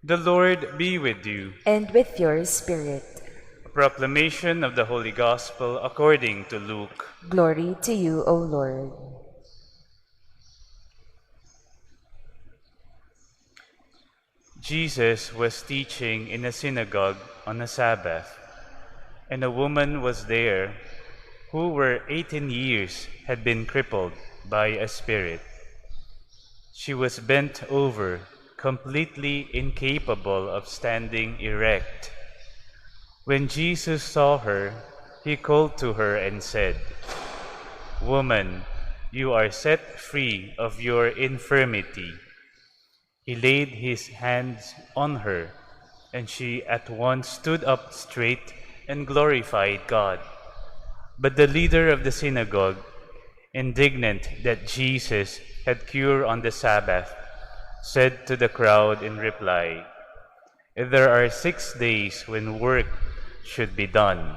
The Lord be with you. And with your spirit. A proclamation of the Holy Gospel according to Luke. Glory to you, O Lord. Jesus was teaching in a synagogue on a Sabbath, and a woman was there who for 18 years had been crippled by a spirit. She was bent over, completely incapable of standing erect. When Jesus saw her, he called to her and said, "Woman, you are set free of your infirmity." He laid his hands on her, and she at once stood up straight and glorified God. But the leader of the synagogue, indignant that Jesus had cured on the Sabbath, said to the crowd in reply, "There are 6 days when work should be done.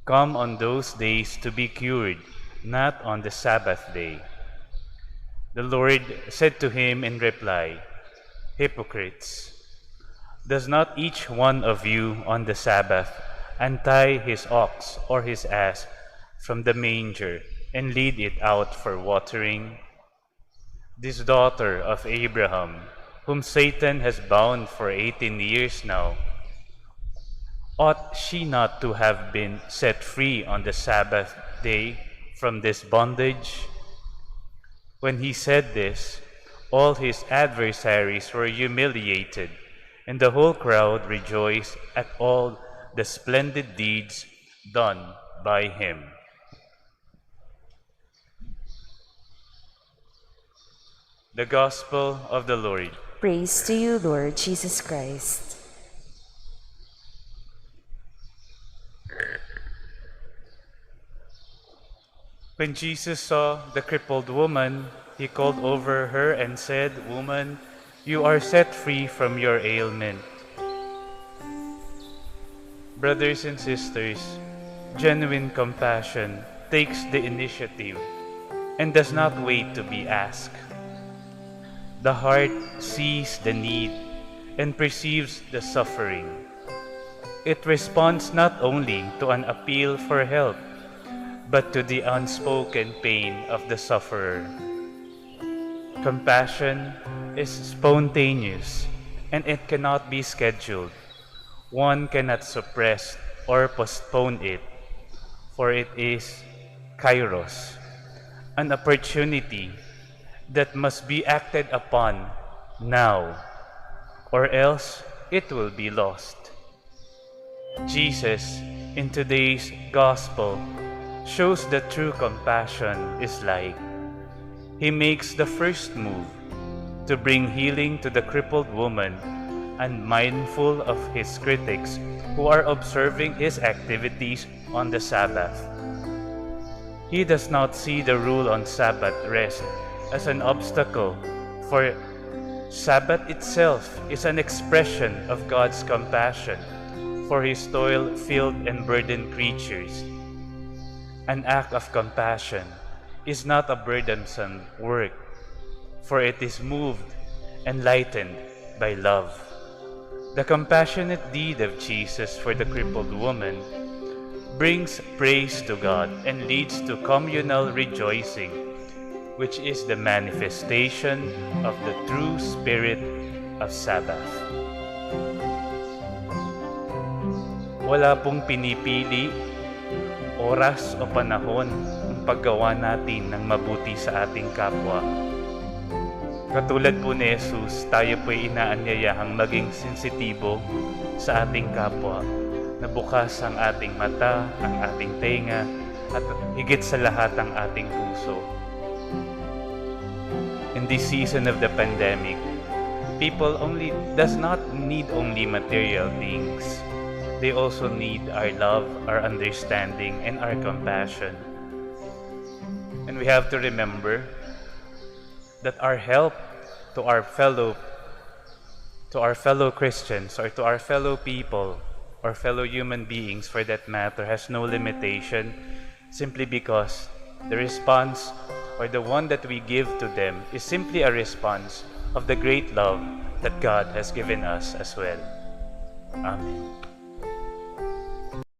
Come on those days to be cured, not on the Sabbath day." The Lord said to him in reply, "Hypocrites! Does not each one of you on the Sabbath untie his ox or his ass from the manger and lead it out for watering? This daughter of Abraham, whom Satan has bound for 18 years now, ought she not to have been set free on the Sabbath day from this bondage?" When he said this, all his adversaries were humiliated, and the whole crowd rejoiced at all the splendid deeds done by him. The Gospel of the Lord. Praise to you, Lord Jesus Christ. When Jesus saw the crippled woman, he called over her and said, "Woman, you are set free from your ailment." Brothers and sisters, genuine compassion takes the initiative and does not wait to be asked. The heart sees the need and perceives the suffering. It responds not only to an appeal for help, but to the unspoken pain of the sufferer. Compassion is spontaneous, and it cannot be scheduled. One cannot suppress or postpone it, for it is kairos, an opportunity that must be acted upon now, or else it will be lost. Jesus, in today's Gospel, shows that true compassion is like. He makes the first move to bring healing to the crippled woman, and mindful of his critics who are observing his activities on the Sabbath. He does not see the rule on Sabbath rest as an obstacle, for Sabbath itself is an expression of God's compassion for his toil-filled and burdened creatures. An act of compassion is not a burdensome work, for it is moved and lightened by love. The compassionate deed of Jesus for the crippled woman brings praise to God and leads to communal rejoicing, which is the manifestation of the true spirit of Sabbath. Wala pong pinipili oras o panahon ang paggawa natin ng mabuti sa ating kapwa. Katulad po ni Jesus, tayo po'y inaanyayahang maging sensitibo sa ating kapwa, na bukas ang ating mata, ang ating tenga, at higit sa lahat ang ating puso. In this season of the pandemic, people does not need only material things. They also need our love, our understanding, and our compassion. And we have to remember that our help to our fellow Christians, or to our fellow people, or fellow human beings for that matter, has no limitation, simply because the response or the one that we give to them is simply a response of the great love that God has given us as well. Amen.